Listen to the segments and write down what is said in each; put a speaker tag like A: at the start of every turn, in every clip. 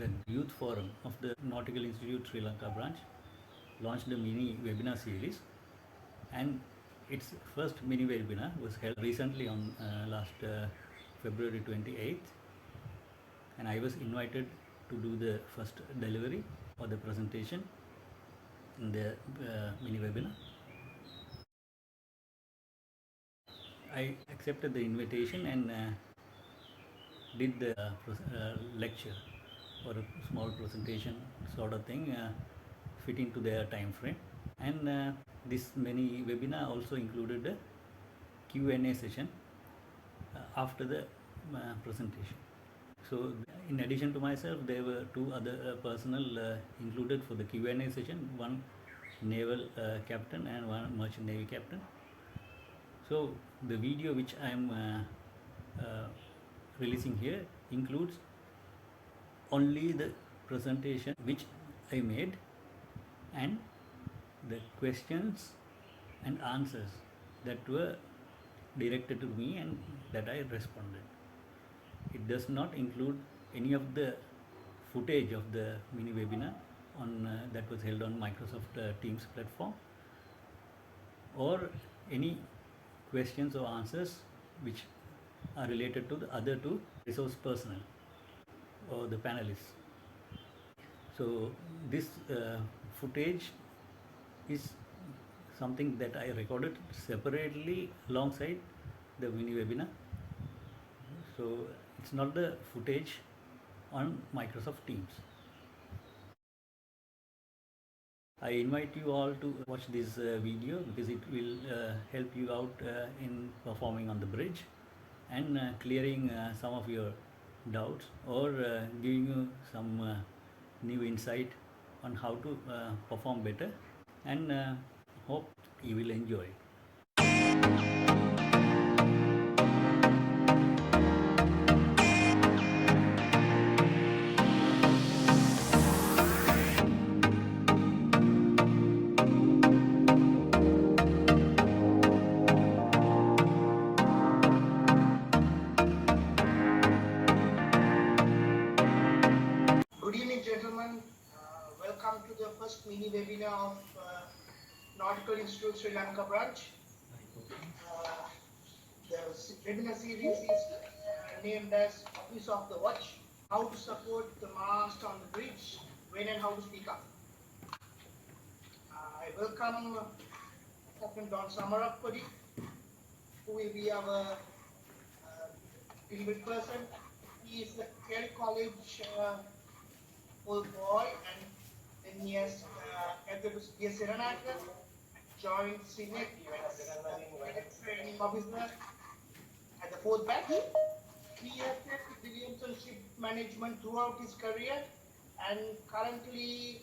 A: the youth forum of the Nautical Institute Sri Lanka branch launched a mini webinar series, and its first mini webinar was held recently on last February 28th, and I was invited to do the first delivery or the presentation in the mini webinar. I accepted the invitation and did the lecture or a small presentation sort of thing fitting to their time frame. And this mini webinar also included a Q&A session after the presentation. So in addition to myself, there were two other personnel included for the Q&A session, one naval captain and one merchant navy captain. So the video which I am releasing here includes only the presentation which I made and the questions and answers that were directed to me and that I responded. It does not include any of the footage of the mini webinar that was held on Microsoft Teams platform, or any questions or answers which are related to the other two resource personnel or the panelists. So this footage is something that I recorded separately alongside the mini webinar. So it's not the footage on Microsoft Teams. I invite you all to watch this video because it will help you out in performing on the bridge and clearing some of your doubts, or giving you some new insight on how to perform better, and hope you will enjoy.
B: Good evening, gentlemen. Welcome to the first mini webinar of Nautical Institute Sri Lanka branch. The webinar series is named as Office of the Watch: How to support the mast on the bridge, when and how to speak up. I welcome Captain Don Samarappodi, who will be our delivery person. He is a Kerry College old boy, and then he has Serenaka, joined Sydney as training officer at the 4th batch. He has kept Williamson ship management throughout his career, and currently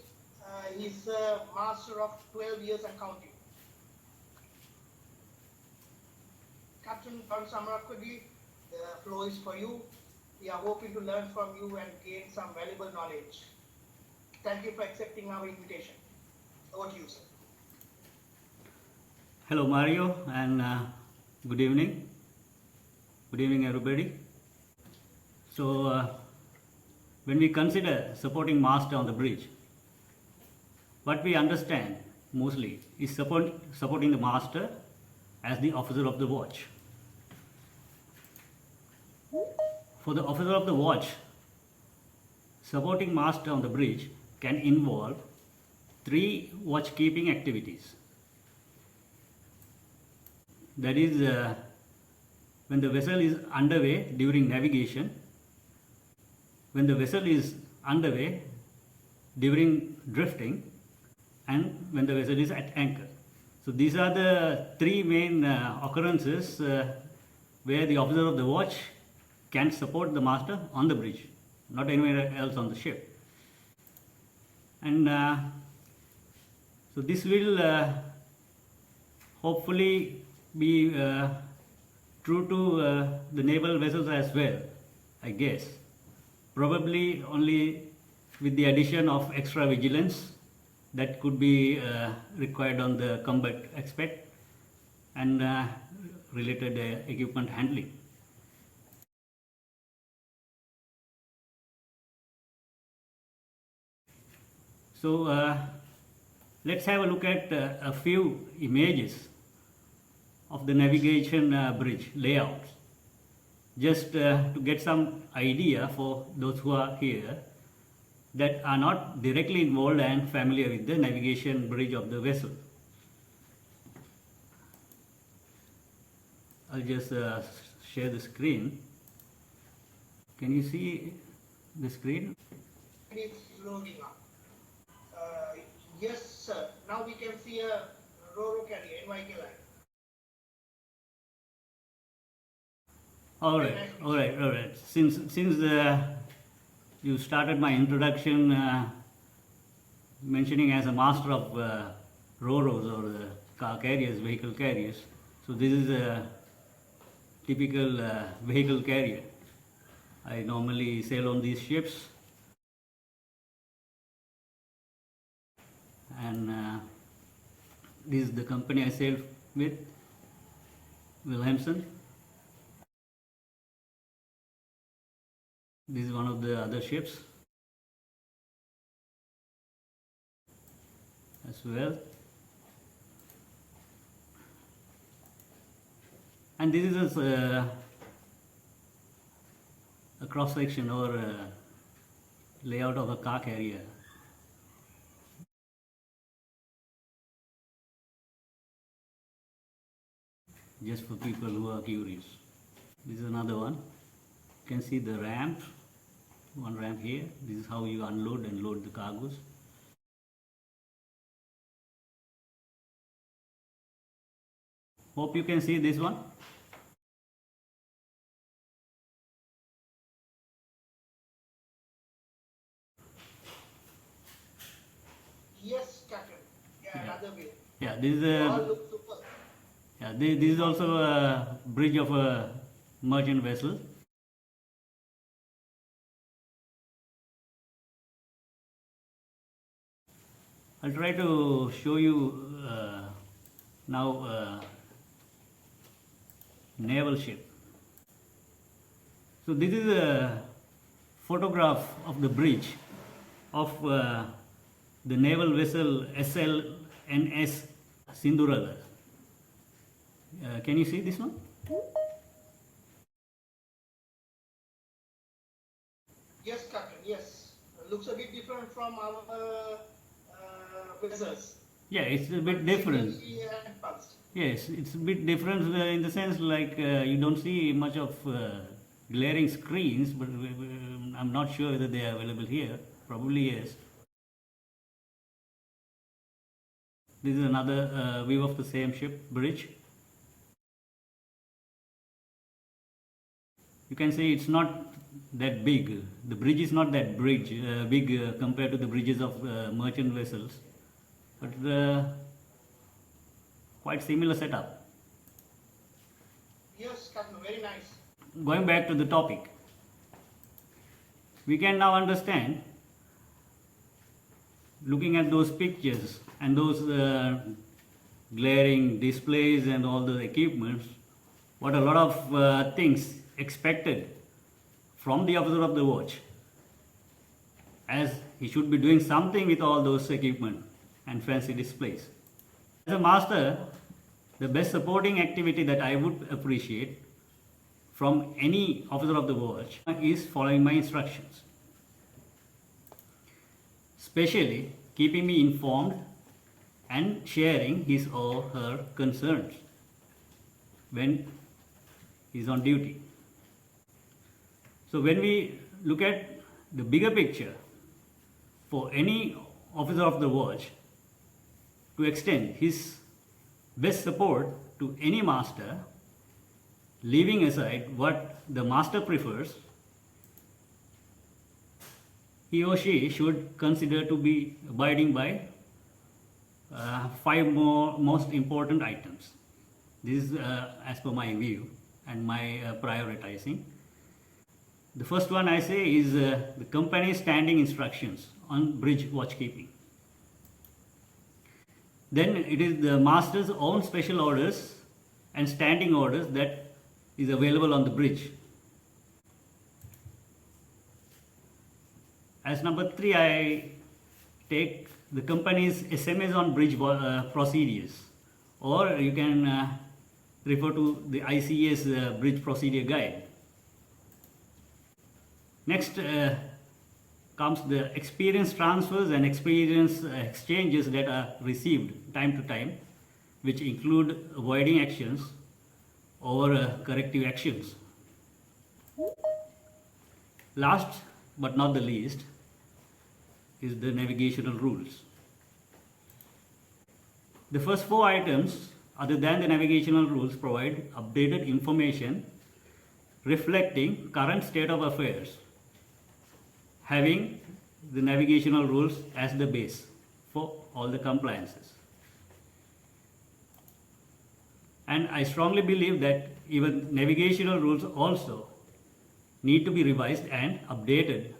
B: he's a master of 12 years and counting. Captain Don Samarakkodi, the floor is for you. We are hoping to learn from you and gain some valuable knowledge. Thank you for accepting our invitation. Over to you, sir.
A: Hello Mario, and good evening. Good evening everybody. So when we consider supporting master on the bridge, what we understand mostly is supporting the master as the officer of the watch. For the officer of the watch, supporting master on the bridge can involve 3 watchkeeping activities. That is, when the vessel is underway during navigation, when the vessel is underway during drifting, and when the vessel is at anchor. So these are the 3 main occurrences where the officer of the watch can support the master on the bridge, not anywhere else on the ship. And so this will hopefully be true to the naval vessels as well, I guess. Probably only with the addition of extra vigilance that could be required on the combat aspect and related equipment handling. So let's have a look at a few images of the navigation bridge layouts, just to get some idea for those who are here that are not directly involved and familiar with the navigation bridge of the vessel. I'll just share the screen. Can you see the screen?
B: It's loading up. Yes, sir. Now we can see a Roro carrier, NYK line.
A: All right. Since you started my introduction mentioning as a master of Roros or car carriers, vehicle carriers. So this is a typical vehicle carrier. I normally sail on these ships, and this is the company I sail with, Wilhelmsen. This is one of the other ships as well. And this is a cross section or layout of a car carrier. Just for people who are curious. This is another one. You can see the ramp, one ramp here. This is how you unload and load the cargoes. Hope you can see this one.
B: Yes, Captain. Yeah, another way.
A: Yeah, this is
B: All look super.
A: yeah, this is also a bridge of a merchant vessel. I'll try to show you now naval ship. So this is a photograph of the bridge of the naval vessel SLNS Sindhurada. Can you see this one?
B: Yes, Captain. Yes. Looks a bit different from our vessels.
A: Yeah, it's a bit different.
B: Advanced.
A: Yes, it's a bit different in the sense like you don't see much of glaring screens, but I'm not sure whether they are available here. Probably yes. This is another view of the same ship bridge. You can see it's not that big. The bridge is not that big compared to the bridges of merchant vessels, but quite similar setup.
B: Yes, Captain. Very nice.
A: Going back to the topic, we can now understand, looking at those pictures and those glaring displays and all the equipments, what a lot of things expected from the officer of the watch, as he should be doing something with all those equipment and fancy displays. As a master, the best supporting activity that I would appreciate from any officer of the watch is following my instructions, especially keeping me informed and sharing his or her concerns when he is on duty. So when we look at the bigger picture, for any officer of the watch to extend his best support to any master, leaving aside what the master prefers, he or she should consider to be abiding by 5 most important items. This is as per my view and my prioritizing. The first one I say is the company's standing instructions on bridge watchkeeping. Then it is the master's own special orders and standing orders that is available on the bridge. As number 3, I take the company's SMS on bridge procedures, or you can refer to the ICA's bridge procedure guide. Next comes the experience transfers and experience exchanges that are received time to time, which include avoiding actions or corrective actions. Last but not the least is the navigational rules. The first 4 items, other than the navigational rules, provide updated information reflecting current state of affairs, having the navigational rules as the base for all the compliances. And I strongly believe that even navigational rules also need to be revised and updated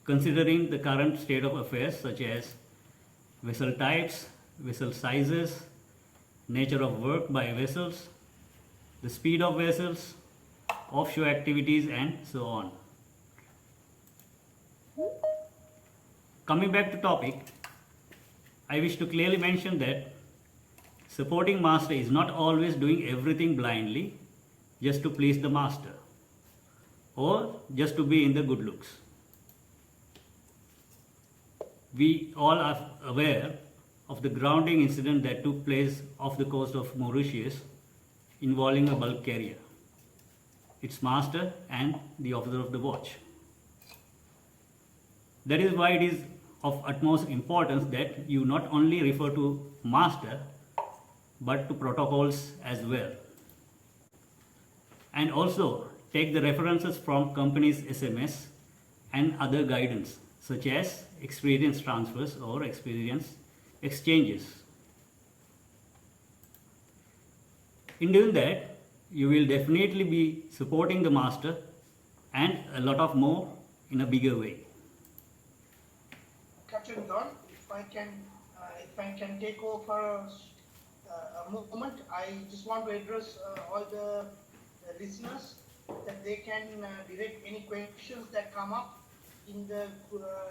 A: considering the current state of affairs, such as vessel types, vessel sizes, nature of work by vessels, the speed of vessels, offshore activities, and so on. Coming back to topic, I wish to clearly mention that supporting master is not always doing everything blindly just to please the master or just to be in the good looks. We all are aware of the grounding incident that took place off the coast of Mauritius involving a bulk carrier, its master and the officer of the watch. That is why it is of utmost importance that you not only refer to master but to protocols as well, and also take the references from company's SMS and other guidance such as experience transfers or experience exchanges. In doing that, you will definitely be supporting the master and a lot of more in a bigger way.
B: Captain Don, if I can take over a moment, I just want to address all the listeners that they can direct any questions that come up in the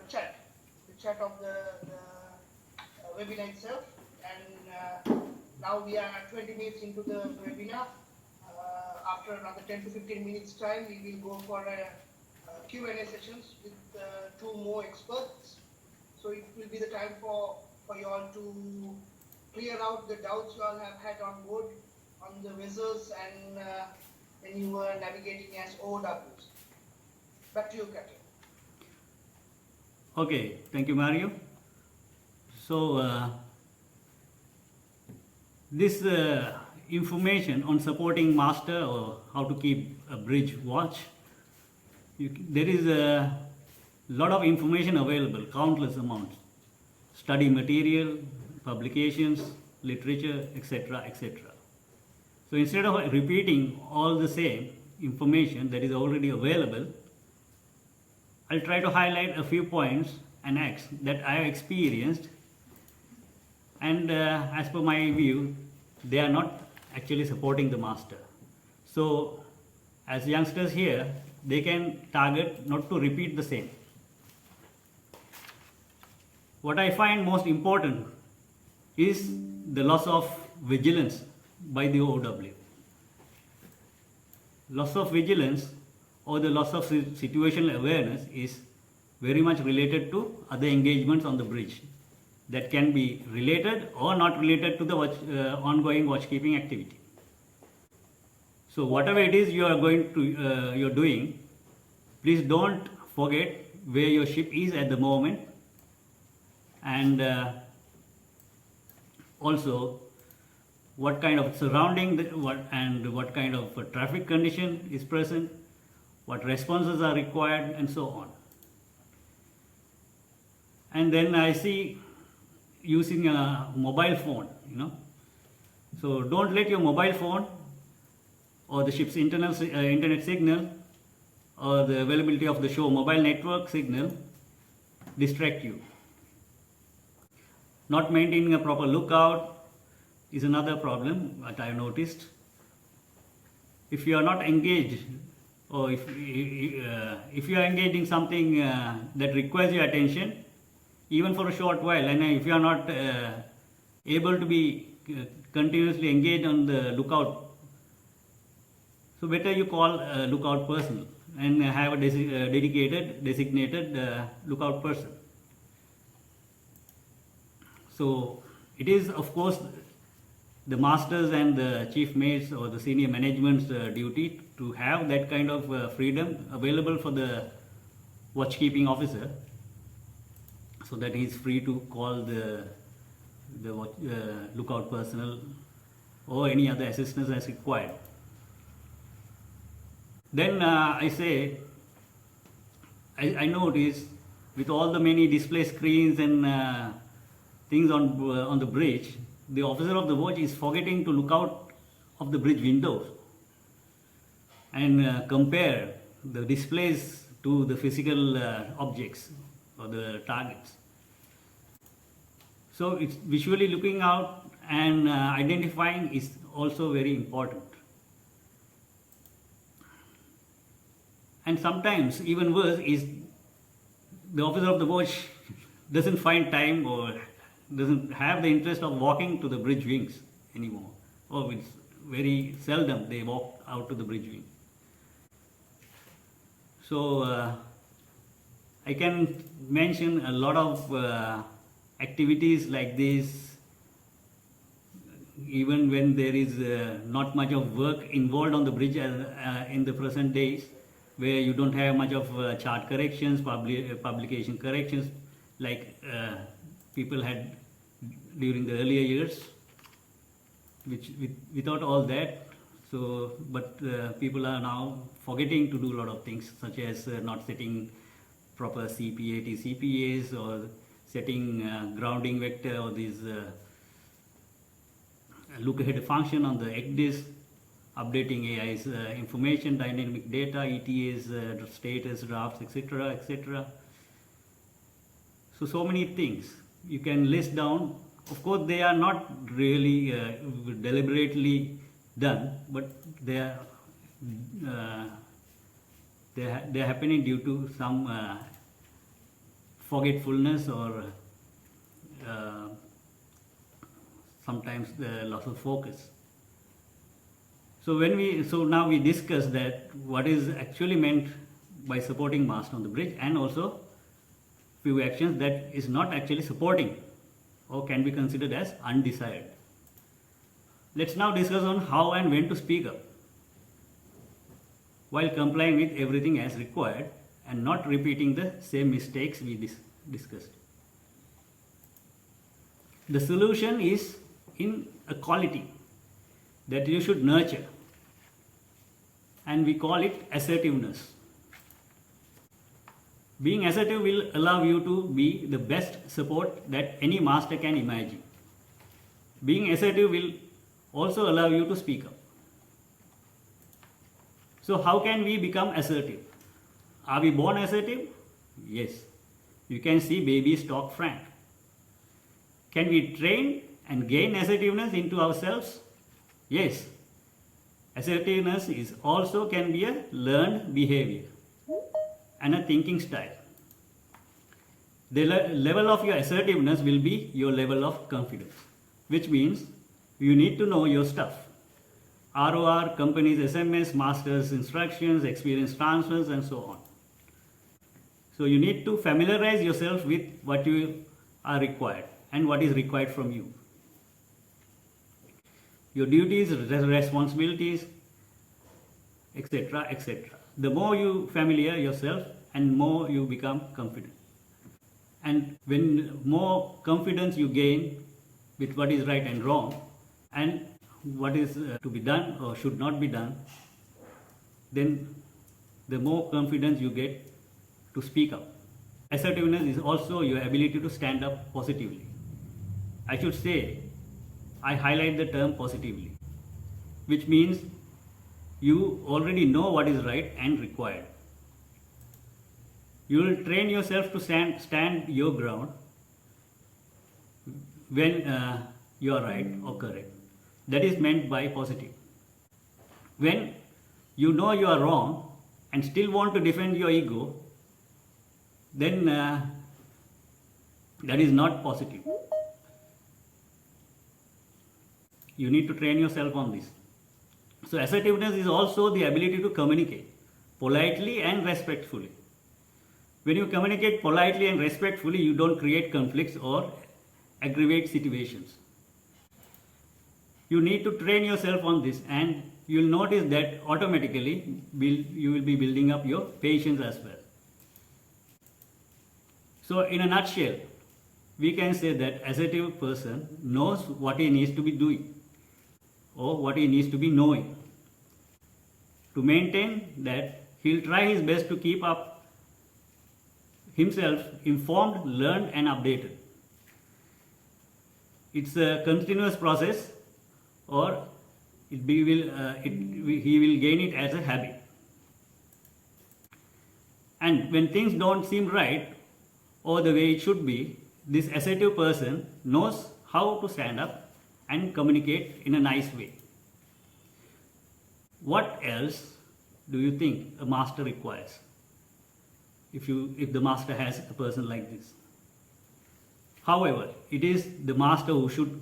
B: chat of the webinar itself. And now we are 20 minutes into the webinar. After another 10 to 15 minutes time, we will go for a Q&A sessions with 2 more experts. So it will be the time for you all to clear out the doubts you all have had on board on the vessels and when you were navigating as OOWs. Back to you, Captain.
A: Okay, thank you, Mario. So this information on supporting master or how to keep a bridge watch, there is a lot of information available, countless amounts, study material, publications, literature, etc., etc. So instead of repeating all the same information that is already available, I'll try to highlight a few points and acts that I have experienced, and as per my view, they are not actually supporting the master. So as youngsters here, they can target not to repeat the same. What I find most important is the loss of vigilance by the OOW. Loss of vigilance or the loss of situational awareness is very much related to other engagements on the bridge that can be related or not related to the ongoing watchkeeping activity. So whatever it is you are you're doing, please don't forget where your ship is at the moment, and also what kind of surrounding what kind of traffic condition is present, what responses are required, and so on. And then I see using a mobile phone, so don't let your mobile phone or the ship's internet signal or the availability of the shore mobile network signal distract you. Not maintaining a proper lookout is another problem that I have noticed. If you are not engaged, or if you are engaged in something that requires your attention, even for a short while. And if you are not able to be continuously engaged on the lookout, so better you call a lookout person and have a designated lookout person. So it is, of course, the masters and the chief mates or the senior management's duty to have that kind of freedom available for the watchkeeping officer, so that he is free to call the lookout personnel or any other assistance as required. Then I say, I notice with all the many display screens and things on the bridge, the officer of the watch is forgetting to look out of the bridge windows and compare the displays to the physical objects or the targets. So it's visually looking out and identifying is also very important. And sometimes even worse is the officer of the watch doesn't find time or doesn't have the interest of walking to the bridge wings anymore, or it's very seldom they walk out to the bridge wing. So I can mention a lot of activities like this, even when there is not much of work involved on the bridge in the present days, where you don't have much of chart corrections, publication corrections like people had during the earlier years, without all that. So, but people are now forgetting to do a lot of things, such as not setting proper CPA, TCPAs, or setting grounding vector or these look ahead function on the ECDIS, updating AI's information, dynamic data, ETA's status, drafts, etc., etc. So many things you can list down. Of course, they are not really deliberately done, but they are happening due to some forgetfulness or sometimes the loss of focus. So now we discuss that what is actually meant by supporting mast on the bridge, and also few actions that is not actually supporting or can be considered as undesired. Let's now discuss on how and when to speak up while complying with everything as required and not repeating the same mistakes we discussed. The solution is in a quality that you should nurture, and we call it assertiveness. Being assertive will allow you to be the best support that any master can imagine. Being assertive will also allow you to speak up. So how can we become assertive? Are we born assertive? Yes. You can see babies talk frank. Can we train and gain assertiveness into ourselves? Yes. Assertiveness is also can be a learned behavior and a thinking style. The level of your assertiveness will be your level of confidence, which means you need to know your stuff. ROR, companies, SMS, masters, instructions, experience transfers, and so on. So you need to familiarize yourself with what you are required and what is required from you. Your duties, responsibilities, etc., etc. The more you familiar yourself, and more you become confident. And when more confidence you gain with what is right and wrong, and what is to be done or should not be done, then the more confidence you get to speak up. Assertiveness is also your ability to stand up positively. I should say, I highlight the term positively, which means you already know what is right and required. You will train yourself to stand your ground when you are right or correct. That is meant by positive. When you know you are wrong and still want to defend your ego, then That is not positive. You need to train yourself on this. So assertiveness is also the ability to communicate politely and respectfully. When you communicate politely and respectfully, you don't create conflicts or aggravate situations. You need to train yourself on this, and you'll notice that automatically you will be building up your patience as well. So in a nutshell, we can say that assertive person knows what he needs to be doing or what he needs to be knowing. To maintain that, he'll try his best to keep up himself informed, learned and updated. It's a continuous process, or he will gain it as a habit. And when things don't seem right or the way it should be, this assertive person knows how to stand up and communicate in a nice way. What else do you think a master requires if the master has a person like this? However, it is the master who should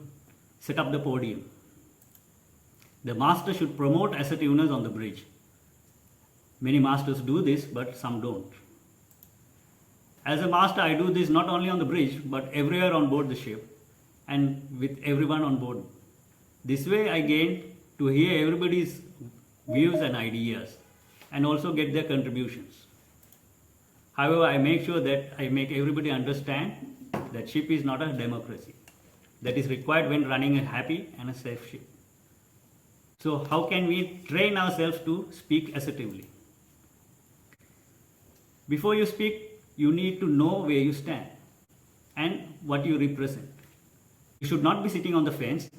A: set up the podium. The master should promote assertiveness on the bridge. Many masters do this, but some don't. As a master, I do this not only on the bridge, but everywhere on board the ship and with everyone on board. This way I gain to hear everybody's views and ideas and also get their contributions. However, I make sure that I make everybody understand that ship is not a democracy. That is required when running a happy and a safe ship. So how can we train ourselves to speak assertively? Before you speak, you need to know where you stand and what you represent. You should not be sitting on the fence.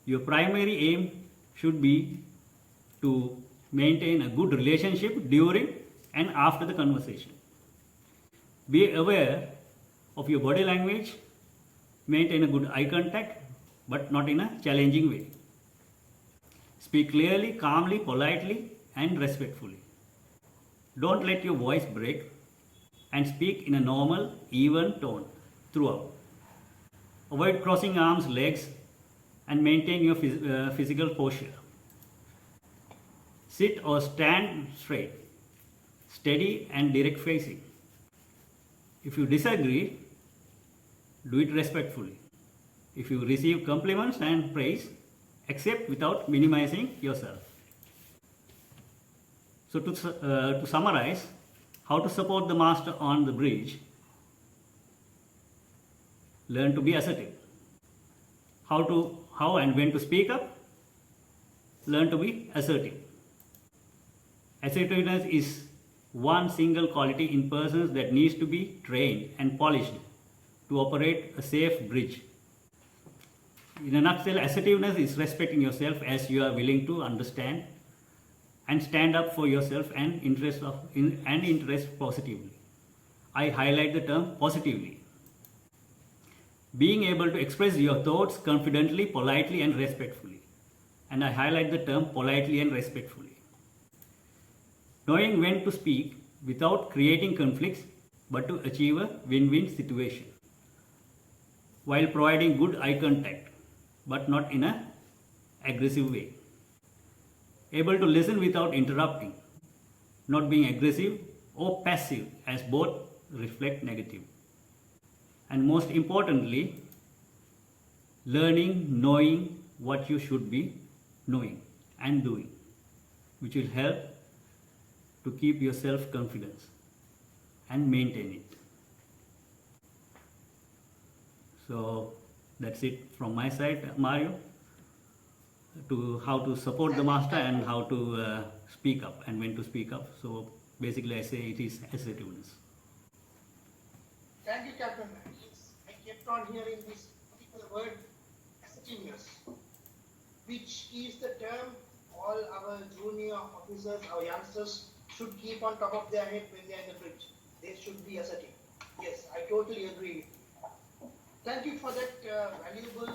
A: Your primary aim should be to maintain a good relationship during and after the conversation. Be aware of your body language, maintain a good eye contact, but not in a challenging way. Speak clearly, calmly, politely, and respectfully. Don't let your voice break and speak in a normal, even tone throughout. Avoid crossing arms, legs, and maintain your physical posture. Sit or stand straight, steady and direct facing. If you disagree, do it respectfully. If you receive compliments and praise, accept without minimizing yourself. So to summarize, how to support the master on the bridge: learn to be assertive. How and when to speak up: learn to be assertive. Assertiveness is one single quality in persons that needs to be trained and polished to operate a safe bridge. In a nutshell, assertiveness is respecting yourself as you are willing to understand and stand up for yourself and interest positively. I highlight the term positively. Being able to express your thoughts confidently, politely and respectfully. And I highlight the term politely and respectfully. Knowing when to speak without creating conflicts, but to achieve a win-win situation. While providing good eye contact, but not in an aggressive way. Able to listen without interrupting, not being aggressive or passive, as both reflect negative. And most importantly, learning, knowing what you should be knowing and doing, which will help to keep your self-confidence and maintain it. So that's it from my side, Mario, to how to support the master and how to speak up and when to speak up. So basically I say it is assertiveness.
B: Thank you, Captain. Yes, I kept on hearing this particular word, assertiveness, which is the term all our junior officers, our youngsters, should keep on top of their head when they are in the bridge. They should be assertive. Yes, I totally agree with you. Thank you for that valuable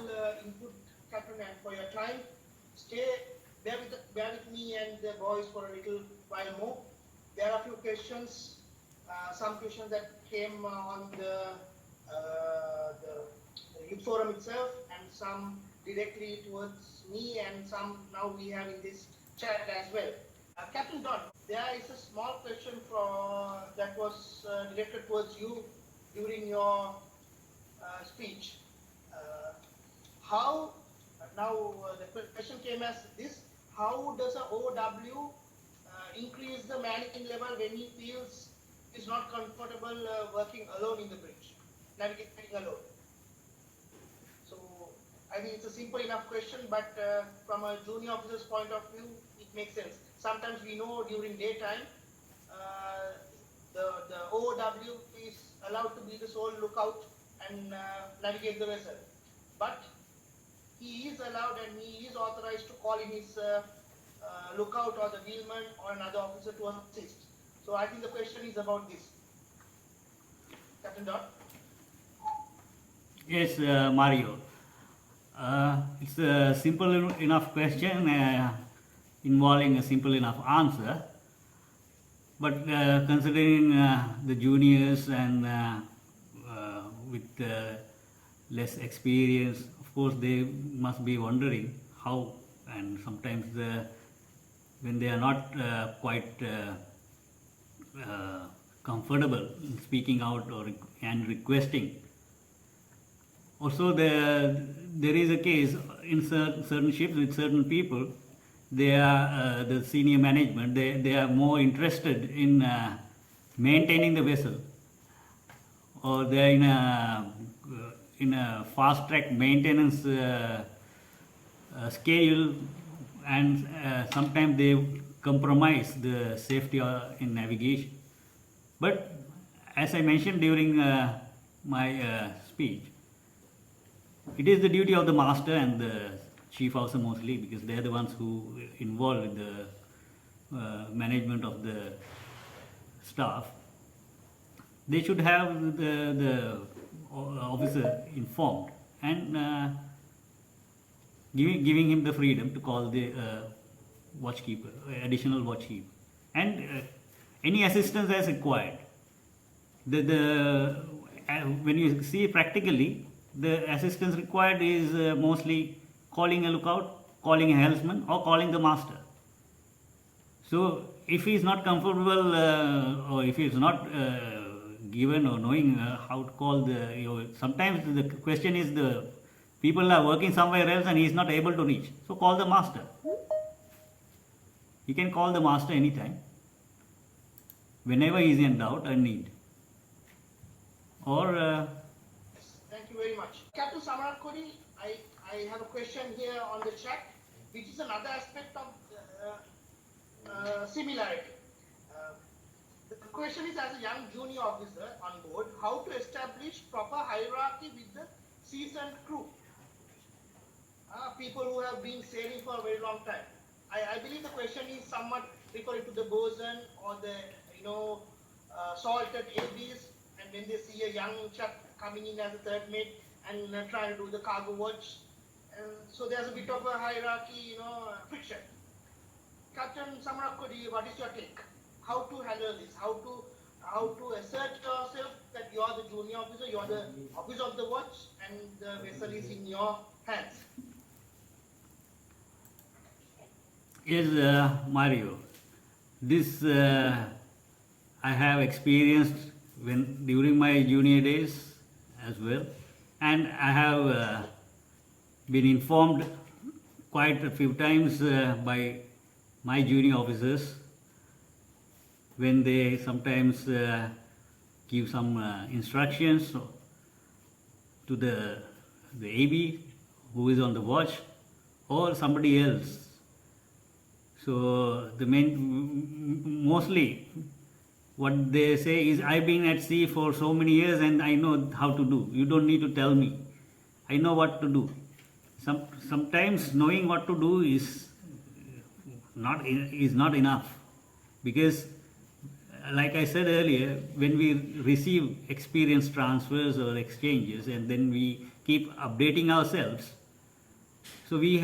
B: input, Captain, and for your time. Bear with me and the boys for a little while more. There are a few questions, some questions that came on the forum itself, and some directly towards me, and some now we have in this chat as well. Captain Don, there is a small question that was directed towards you during your speech. How now the question came as this: how does a OOW increase the manning level when he feels he's not comfortable working alone in the bridge, navigating alone? So I think it's a simple enough question, but from a junior officer's point of view, it makes sense. Sometimes we know during daytime, the OOW is allowed to be the sole lookout and navigate the vessel. But he is allowed and he is authorized to call in his lookout or the wheelman or another officer to assist. So I think the question is about this. Captain Don?
A: Yes, Mario. It's a simple enough question involving a simple enough answer. But considering the juniors and with less experience, of course they must be wondering how, and sometimes when they are not quite comfortable in speaking out and requesting. Also, there is a case in certain ships with certain people. They are the senior management. They are more interested in maintaining the vessel, or they are in a fast track maintenance schedule, and sometimes they compromise the safety in navigation. But as I mentioned during my speech, it is the duty of the master and the chief officer mostly, because they are the ones who involved in the management of the staff. They should have the officer informed and giving him the freedom to call the watchkeeper, additional watchkeeper, and any assistance as required. When you see practically, the assistance required is mostly calling a lookout, calling a helmsman, or calling the master. So if he is not comfortable or if he is not given or knowing how to call sometimes the question is the people are working somewhere else and he is not able to reach. So call the master. He can call the master anytime, whenever he is in doubt or need. Or
B: thank you very much. Captain Samarat Kodi, I have a question here on the chat, which is another aspect of similarity. The question is, as a young junior officer on board, how to establish proper hierarchy with the seasoned crew? People who have been sailing for a very long time. I believe the question is somewhat referring to the bosun or the salted ABs, and when they see a young chap coming in as a third mate and trying to do the cargo watch, so there's a bit of a hierarchy, friction. Captain Samarat Kodi, what is your take? How to handle this? How to assert yourself that you are the junior officer, you are the officer of the watch, and the vessel is in your hands?
A: Yes, Mario. This I have experienced during my junior days as well, and I have been informed quite a few times by my junior officers when they sometimes give some instructions to the AB who is on the watch or somebody else. So mostly what they say is, I've been at sea for so many years and I know how to do. You don't need to tell me. I know what to do. Sometimes knowing what to do is not enough, because like I said earlier, when we receive experience transfers or exchanges and then we keep updating ourselves, so we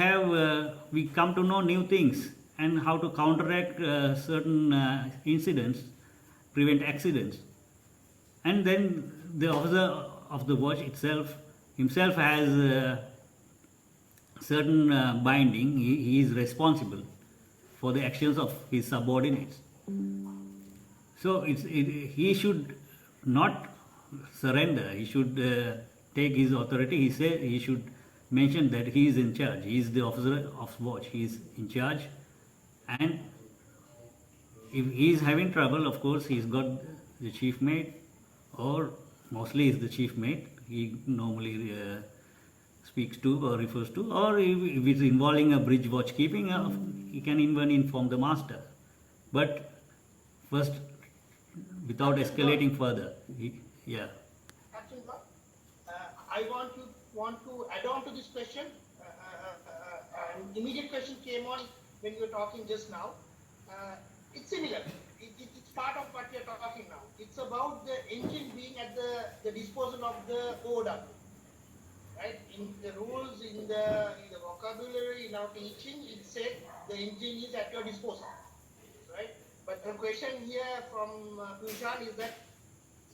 A: come to know new things and how to counteract certain incidents, prevent accidents. And then the officer of the watch itself himself has certain binding. He is responsible for the actions of his subordinates. So he should not surrender. He should take his authority. He should mention that he is in charge. He is the officer of watch. He is in charge, and if he is having trouble, of course, he's got the chief mate, or mostly is the chief mate. He normally speaks to or refers to, or if it's involving a bridge watchkeeping, he can even inform the master. But first, without escalating further, yeah.
B: Captain Bob, I want to add on to this question. An immediate question came on when you were talking just now. It's similar. It's part of what we are talking now. It's about the engine being at the disposal of the OOW. Right? In the rules, in the vocabulary, in our teaching, it said the engine is at your disposal. Right? But the question here from Pushan is that,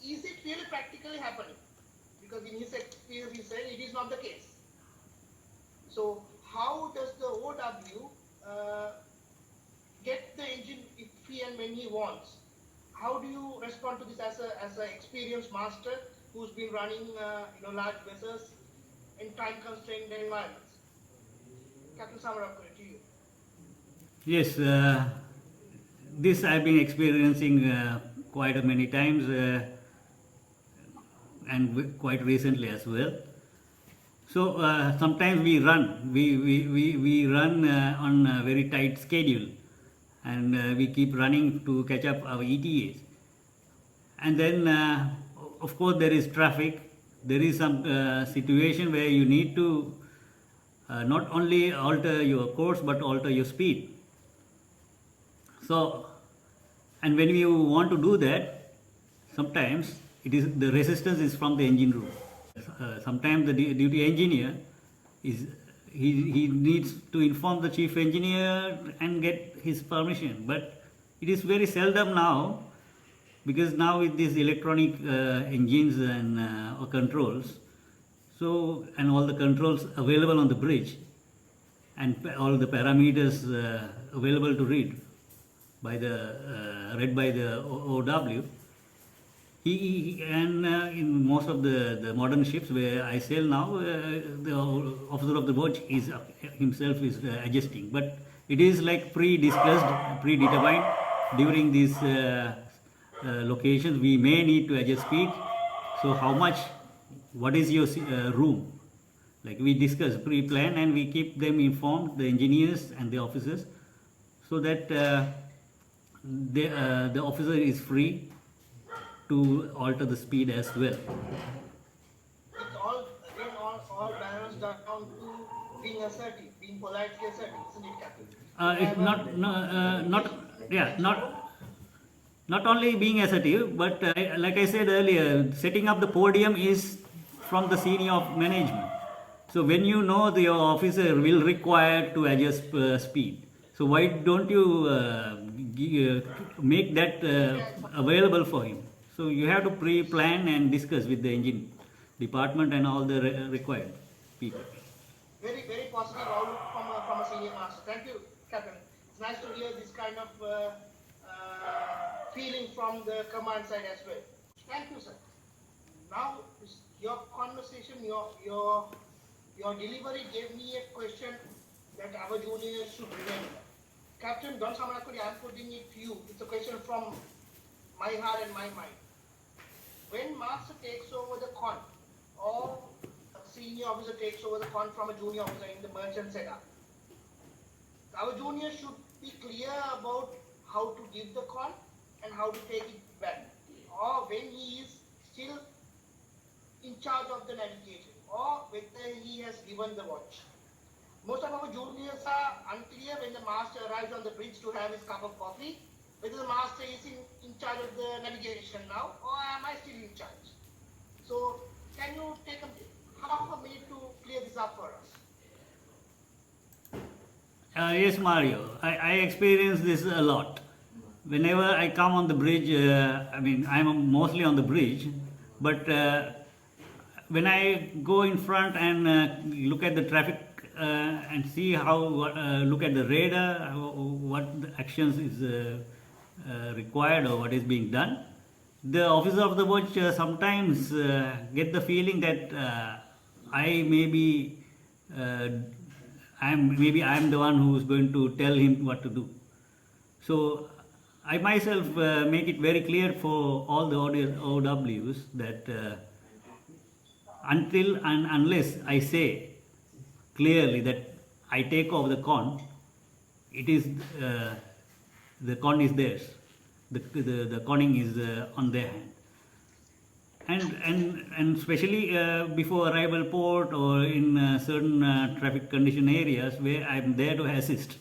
B: is it really practically happening? Because in his experience, he said it is not the case. So how does the OOW get the engine if he and when he wants? How do you respond to this as an experienced master who's been running large vessels in time-constrained environments? Captain Samarakuri, to you.
A: Yes, this I've been experiencing quite many times and quite recently as well. So sometimes we run, we run on a very tight schedule, and we keep running to catch up our ETAs. And then, of course, there is traffic. There is some situation where you need to not only alter your course but alter your speed. So, and when you want to do that, sometimes the resistance is from the engine room. Sometimes the duty engineer he needs to inform the chief engineer and get his permission, but it is very seldom now, because now with these electronic engines and controls, so, and all the controls available on the bridge and all the parameters available to read by read by the OOW. In most of the modern ships where I sail now, the officer of the watch is himself is adjusting, but it is like pre-discussed, predetermined. During these locations, we may need to adjust speed. So how much? What is your room? Like we discuss, pre-plan, and we keep them informed, the engineers and the officers, so that the officer is free to alter the speed as well.
B: It all boils down to being assertive, being politely assertive, isn't it, Captain?
A: Not only being assertive, but like I said earlier, setting up the podium is from the senior of management. So when you know your officer will require to adjust speed, so why don't you make that available for him? So you have to pre-plan and discuss with the engine department and all the required people.
B: Very, very positive outlook from a senior master. Thank you, Captain. It's nice to hear this kind of feeling from the command side as well. Thank you, sir. Now, your conversation, your delivery gave me a question that our juniors should remember. Captain Don Samarakuri, I'm putting it to you. It's a question from my heart and my mind. When master takes over the con, or a senior officer takes over the con from a junior officer in the merchant setup, our juniors should be clear about how to give the con and how to take it back. Or when he is still in charge of the navigation, or whether he has given the watch. Most of our juniors are unclear when the master arrives on the bridge to have his cup of coffee, whether the master is in charge of the navigation now, or am I still in charge? So, can you take half a minute to clear this up for us?
A: Yes, Mario. I experience this a lot. Whenever I come on the bridge, I'm mostly on the bridge, but when I go in front and look at the traffic and see how look at the radar, what the actions is required or what is being done, the officer of the watch sometimes get the feeling that I may be I'm the one who is going to tell him what to do. So I myself make it very clear for all the OWs that until and unless I say clearly that I take off the con, it is the con is theirs. The conning is on their hand. And especially before arrival port or in certain traffic condition areas where I'm there to assist.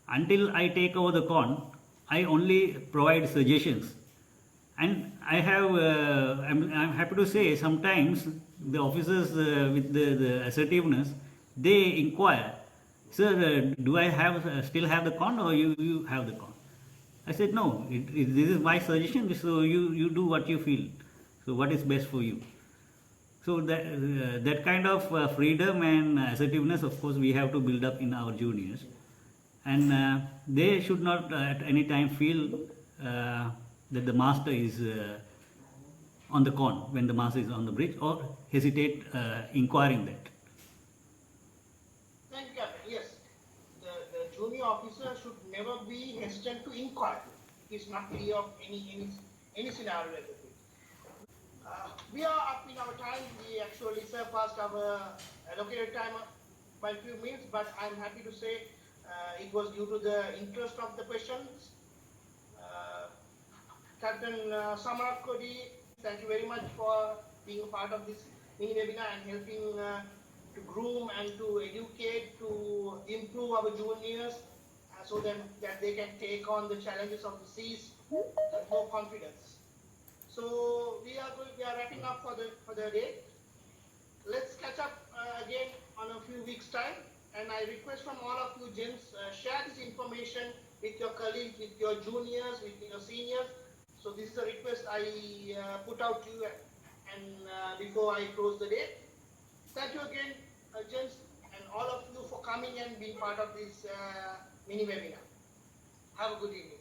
A: Until I take over the con, I only provide suggestions. And I'm happy to say sometimes the officers with the assertiveness, they inquire, sir, do I still have the con or you have the con? I said, no, this is my suggestion, so you do what you feel. So what is best for you? So that kind of freedom and assertiveness, of course, we have to build up in our juniors. And they should not at any time feel that the master is on the con when the master is on the bridge, or hesitate inquiring that.
B: Thank you, Captain. Yes, the junior officer should never be hesitant to inquire. He's not clear of any scenario at the field. We are up in our time. We actually surpassed our allocated time by a few minutes, but I'm happy to say it was due to the interest of the questions. Captain Samarat Kodi, thank you very much for being a part of this mini webinar and helping to groom and to educate, to improve our juniors so that they can take on the challenges of the seas with more confidence. So we are wrapping up for the day. Let's catch up again on a few weeks' time. And I request from all of you gents, share this information with your colleagues, with your juniors, with your seniors. So this is a request I put out to you and before I close the day. Thank you again, gents, and all of you for coming and being part of this mini webinar. Have a good evening.